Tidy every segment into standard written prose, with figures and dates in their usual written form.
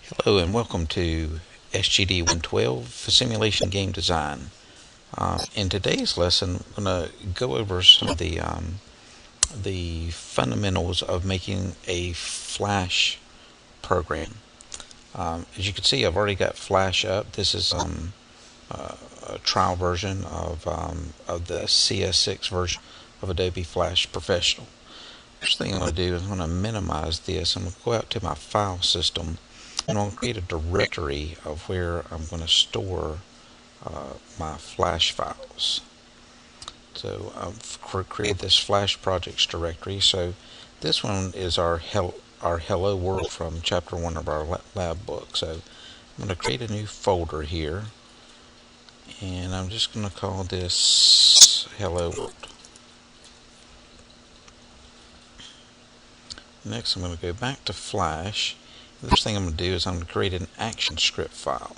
Hello and welcome to SGD 112 for Simulation Game Design. In today's lesson, I'm going to go over some of the fundamentals of making a Flash program. As you can see, I've already got Flash up. This is a trial version of the CS6 version of Adobe Flash Professional. First thing I'm going to do is I'm going to minimize this. I'm going to go out to my file system and I'll create a directory of where I'm going to store my Flash files. So I've created this Flash projects directory. So this one is our Hello World from Chapter 1 of our lab book. So I'm going to create a new folder here, and I'm just going to call this Hello World. Next, I'm going to go back to Flash. The first thing I'm going to do is I'm going to create an action script file.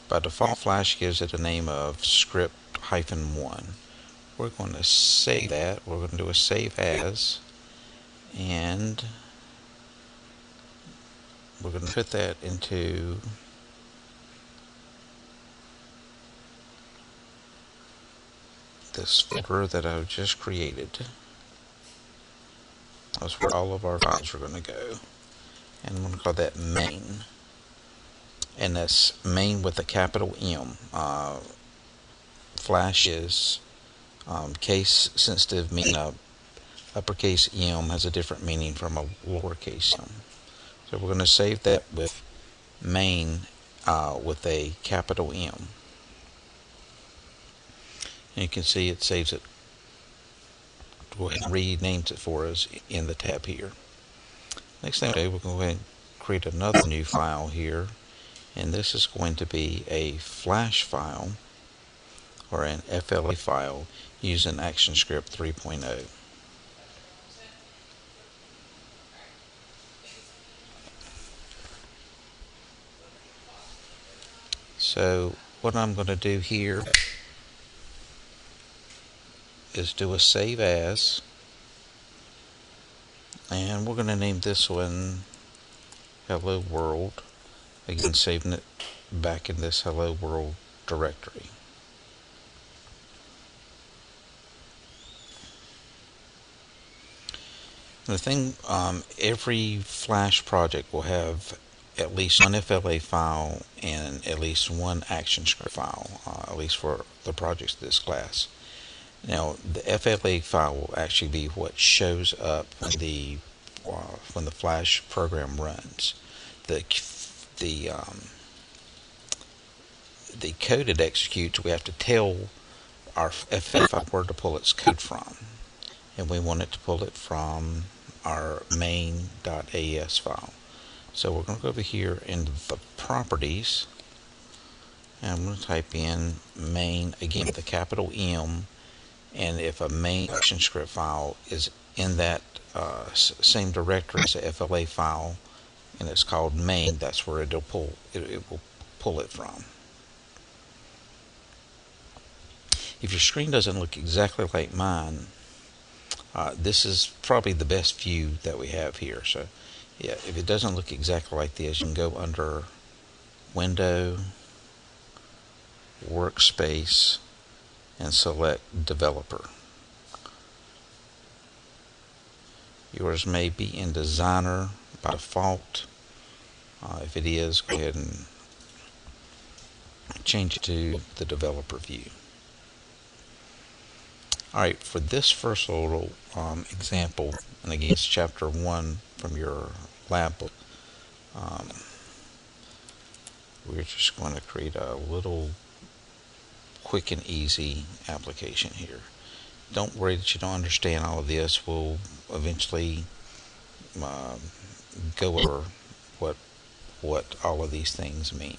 By default, Flash gives it a name of script-1. We're going to save that. We're going to do a save as, and we're going to put that into this folder that I've just created. That's where all of our files are going to go. And I'm going to call that main. And that's main with a capital M. Flash is case sensitive, meaning uppercase M has a different meaning from a lowercase m. So we're going to save that with main with a capital M. And you can see it saves it. Go ahead and renames it for us in the tab here. Next thing we do, we're going to go ahead and create another new file here. And this is going to be a Flash file or an FLA file using ActionScript 3.0. So what I'm going to do here is do a save as, and we're going to name this one Hello World. Again, saving it back in this Hello World directory. The thing, every Flash project will have at least one FLA file and at least one ActionScript file, at least for the projects of this class. Now, the FLA file will actually be what shows up when the Flash program runs. The code it executes, we have to tell our FLA file where to pull its code from, and we want it to pull it from our main.as file. So we're going to go over here into the properties, and I'm going to type in main again with a capital M. And if a main ActionScript file is in that same directory as a FLA file, and it's called main, that's where it will pull it from. If your screen doesn't look exactly like mine, this is probably the best view that we have here. So yeah, if it doesn't look exactly like this, you can go under Window, Workspace, and select Developer. Yours may be in Designer by default. If it is, go ahead and change it to the Developer view. Alright, for this first little example, and again it's chapter 1 from your lab book, we're just going to create a little quick and easy application here. Don't worry that you don't understand all of this. We'll eventually go over what all of these things mean.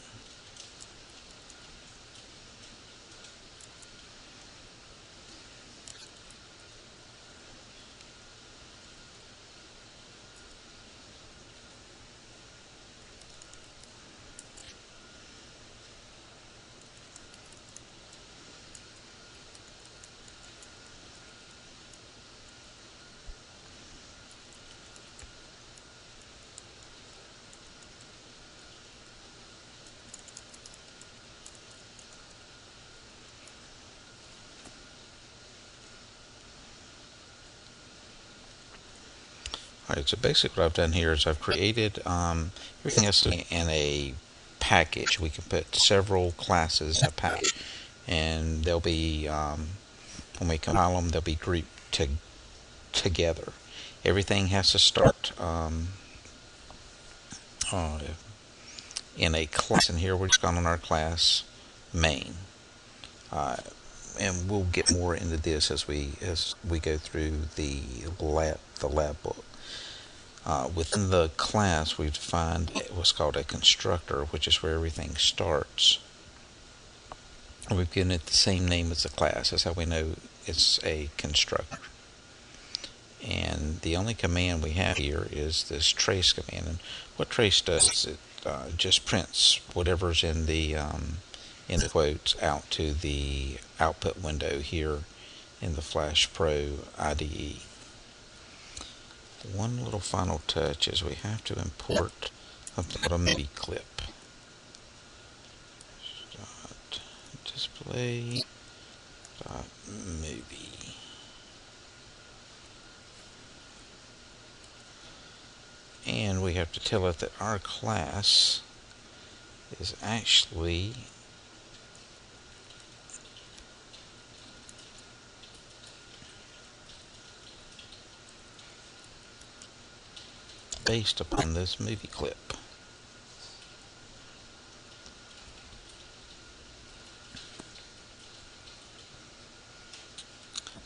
Alright, so basically what I've done here is I've created everything else in a package. We can put several classes in a package, and they'll be, when we compile them, they'll be grouped together. Everything has to start uh, in a class, and here we're just on our class main. And we'll get more into this as we go through the lab book. Within the class, we've defined what's called a constructor, which is where everything starts. We've given it the same name as the class. That's how we know it's a constructor. And the only command we have here is this trace command. And what trace does is it just prints whatever's in the quotes out to the output window here in the Flash Pro IDE. One little final touch is we have to import a movie clip. Display movie. And we have to tell it that our class is actually based upon this movie clip.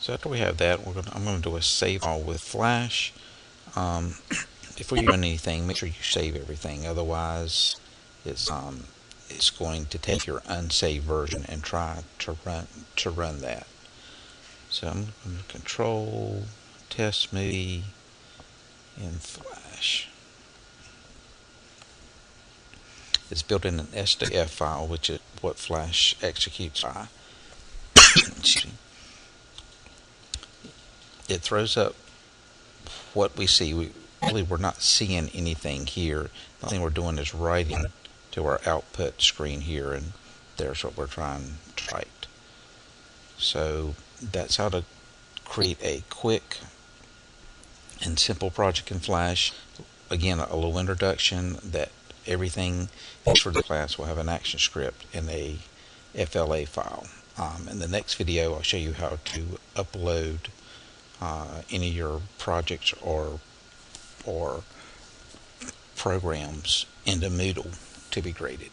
So after we have that, I'm going to do a save all with Flash. Before you run anything, make sure you save everything. Otherwise, it's going to take your unsaved version and try to run that. So I'm going to control test movie in Flash. It's built in an SDF file, which is what Flash executes by. It throws up what we see. We're not seeing anything here. The only thing we're doing is writing to our output screen here, and there's what we're trying to write. So that's how to create a quick and simple project in Flash. Again, a little introduction that everything for the class will have an action script in a FLA file. In the next video, I'll show you how to upload any of your projects or programs into Moodle to be graded.